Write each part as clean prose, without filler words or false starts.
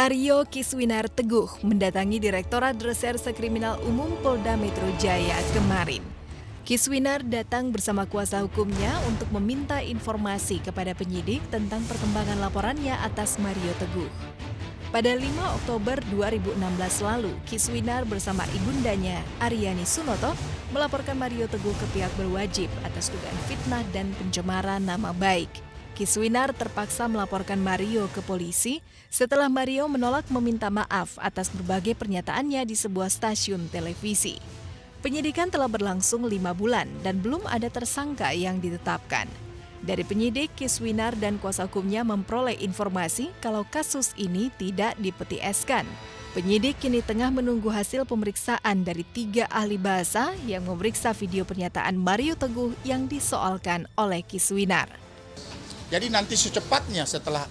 Mario Kiswinar Teguh mendatangi Direktorat Reserse Kriminal Umum Polda Metro Jaya kemarin. Kiswinar datang bersama kuasa hukumnya untuk meminta informasi kepada penyidik tentang perkembangan laporannya atas Mario Teguh. Pada 5 Oktober 2016 lalu, Kiswinar bersama ibundanya, Aryani Sunoto, melaporkan Mario Teguh ke pihak berwajib atas dugaan fitnah dan pencemaran nama baik. Kiswinar terpaksa melaporkan Mario ke polisi setelah Mario menolak meminta maaf atas berbagai pernyataannya di sebuah stasiun televisi. Penyidikan telah berlangsung 5 bulan dan belum ada tersangka yang ditetapkan. Dari penyidik, Kiswinar dan kuasa hukumnya memperoleh informasi kalau kasus ini tidak dipeti eskan. Penyidik kini tengah menunggu hasil pemeriksaan dari 3 ahli bahasa yang memeriksa video pernyataan Mario Teguh yang disoalkan oleh Kiswinar. Jadi nanti secepatnya setelah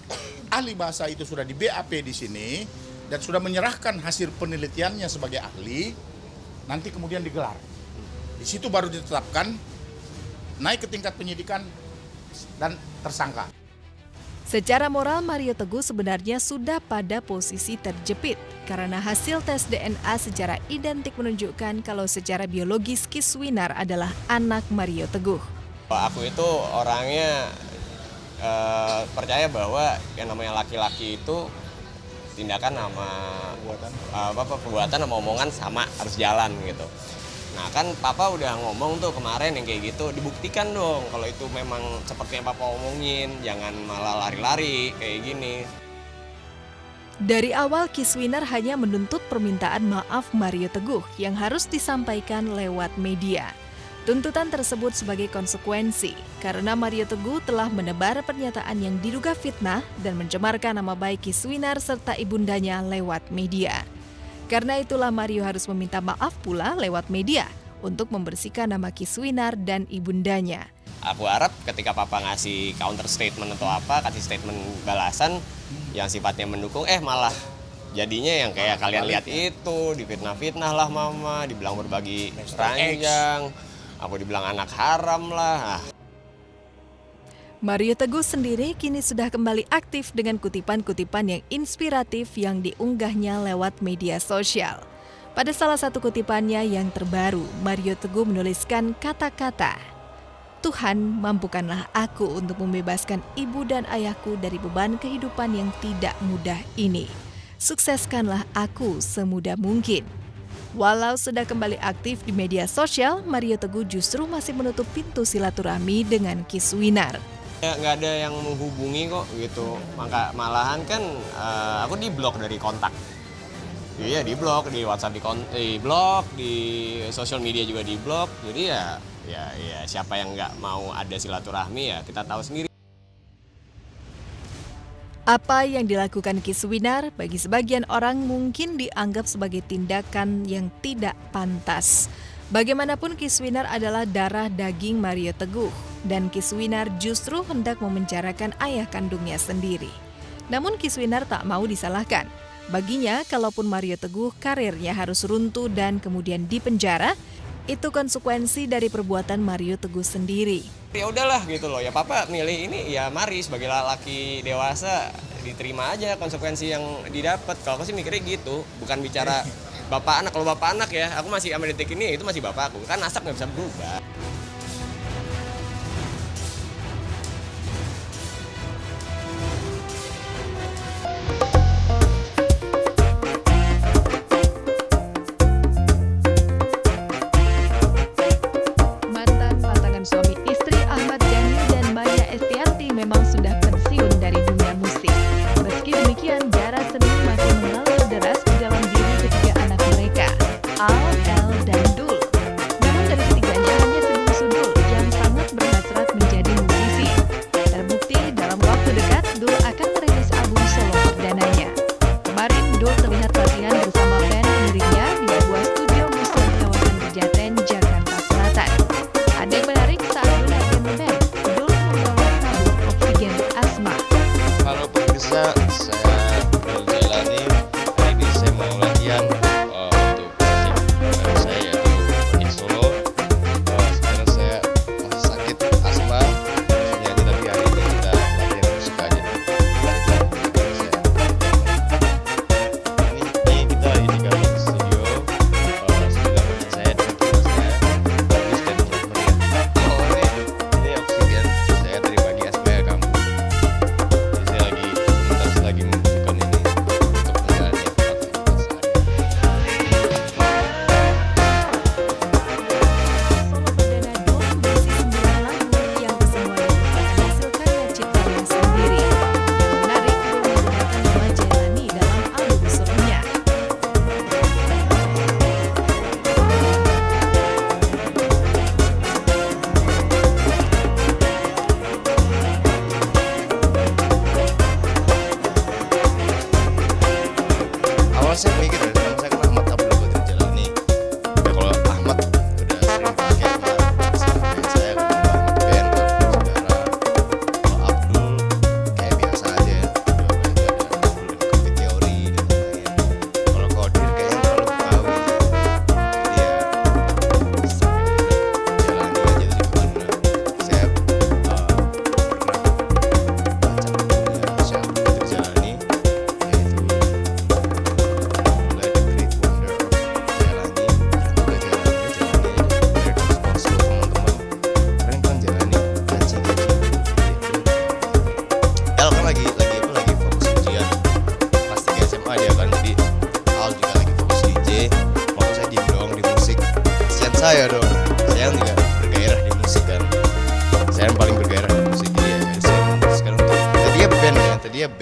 ahli bahasa itu sudah di BAP di sini dan sudah menyerahkan hasil penelitiannya sebagai ahli, nanti kemudian digelar. Di situ baru ditetapkan naik ke tingkat penyidikan dan tersangka. Secara moral, Mario Teguh sebenarnya sudah pada posisi terjepit karena hasil tes DNA secara identik menunjukkan kalau secara biologis Kiswinar adalah anak Mario Teguh. Aku itu orangnya percaya bahwa yang namanya laki-laki itu tindakan sama perbuatan sama omongan sama harus jalan gitu. Nah kan Papa udah ngomong tuh kemarin yang kayak gitu, dibuktikan dong kalau itu memang seperti yang Papa omongin, jangan malah lari-lari kayak gini. Dari awal Kiswinar hanya menuntut permintaan maaf Mario Teguh yang harus disampaikan lewat media. Tuntutan tersebut sebagai konsekuensi karena Mario Teguh telah menebar pernyataan yang diduga fitnah dan mencemarkan nama baik Kiswinar serta ibundanya lewat media. Karena itulah Mario harus meminta maaf pula lewat media untuk membersihkan nama Kiswinar dan ibundanya. Aku harap ketika Papa ngasih counter statement atau apa, kasih statement balasan yang sifatnya mendukung, malah jadinya yang kayak kalian lihat itu, difitnah-fitnah lah Mama, dibilang berbagi ranjang. Aku dibilang anak haram lah. Mario Teguh sendiri kini sudah kembali aktif dengan kutipan-kutipan yang inspiratif yang diunggahnya lewat media sosial. Pada salah satu kutipannya yang terbaru, Mario Teguh menuliskan kata-kata, "Tuhan, mampukanlah aku untuk membebaskan ibu dan ayahku dari beban kehidupan yang tidak mudah ini. Sukseskanlah aku semudah mungkin." Walau sudah kembali aktif di media sosial, Mario Teguh justru masih menutup pintu silaturahmi dengan Kiswinar. Nggak ada yang menghubungi kok gitu, malahan kan aku di-blok dari kontak. Iya di-blok, di WhatsApp di-blok, di sosial media juga di-blok. Jadi ya siapa yang nggak mau ada silaturahmi ya kita tahu sendiri. Apa yang dilakukan Kiswinar bagi sebagian orang mungkin dianggap sebagai tindakan yang tidak pantas. Bagaimanapun Kiswinar adalah darah daging Mario Teguh dan Kiswinar justru hendak memenjarakan ayah kandungnya sendiri. Namun Kiswinar tak mau disalahkan. Baginya, kalaupun Mario Teguh karirnya harus runtuh dan kemudian dipenjara, itu konsekuensi dari perbuatan Mario Teguh sendiri. Ya udahlah gitu loh, ya Papa milih ini ya mari sebagai laki dewasa diterima aja konsekuensi yang didapat. Kalau aku sih mikirnya gitu, bukan bicara bapak anak. Kalau bapak anak ya, aku masih sama detik ini itu masih bapakku, kan nasab nggak bisa berubah. Suami istri Ahmad Dhani dan Maya Estianti memang sudah pensiun dari dunia musik. Meski demikian, darah seni masih mengalir deras di dalam diri ketiga anak mereka, Al, El, dan Dul. Namun dari ketiganya hanya si Dul yang sangat berhasrat menjadi musisi. Terbukti dalam waktu dekat, Dul akan merilis album solo perdananya. Kemarin, Dul terlihat latihan bersama band pengiringnya di sebuah studio musik kawasan Pejaten, Jakarta Selatan. Ada yang menarik saat Dul latihan ngeband, Dul membawa tabung oksigen asma. Kalaupun bisa saya jalani, ini saya mau latihan untuk project saya yaitu project solo. Sekarang saya masih sakit asma, nyanyi tapi hari ini kita latihan musik aja.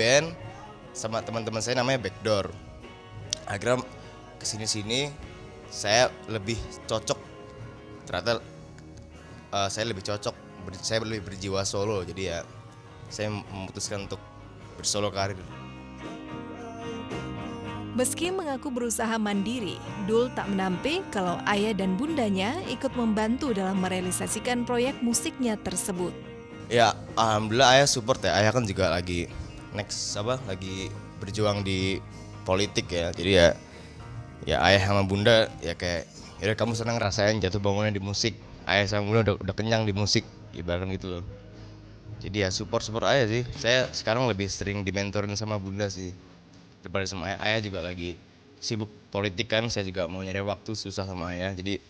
band sama teman-teman saya namanya Backdoor. Akhirnya kesini-sini saya lebih cocok, ternyata saya lebih cocok, saya lebih berjiwa solo, jadi ya saya memutuskan untuk bersolo karir. Meski mengaku berusaha mandiri, Dul tak menampik kalau ayah dan bundanya ikut membantu dalam merealisasikan proyek musiknya tersebut. Ya, alhamdulillah ayah support ya. Ayah kan juga lagi lagi berjuang di politik ya. Jadi ya ayah sama bunda ya kayak, ya kamu senang rasain jatuh bangunnya di musik. Ayah sama bunda udah kenyang di musik, ibaratkan gitu loh. Jadi ya support ayah sih. Saya sekarang lebih sering dimentorin sama bunda sih daripada sama ayah. Ayah juga lagi sibuk politik kan, saya juga mau nyari waktu susah sama ayah. Jadi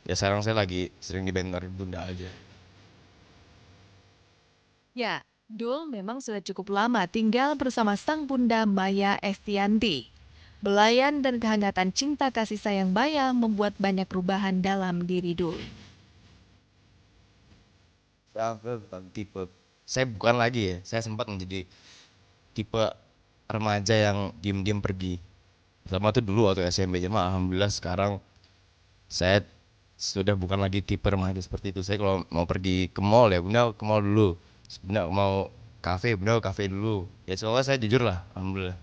ya sekarang saya lagi sering dimentorin bunda aja. Ya, Dul memang sudah cukup lama tinggal bersama sang bunda Maya Estianti. Belayan dan kehangatan cinta kasih sayang Maya membuat banyak perubahan dalam diri Dul. Tipe saya bukan lagi ya, saya sempat menjadi tipe remaja yang diem-diem pergi. Sama tuh dulu waktu SMP, cuma alhamdulillah sekarang saya sudah bukan lagi tipe remaja seperti itu. Saya kalau mau pergi ke mall ya bunda ke mall dulu, bunda mau kafe bunda ke kafe dulu. Ya soalnya saya jujur lah, alhamdulillah.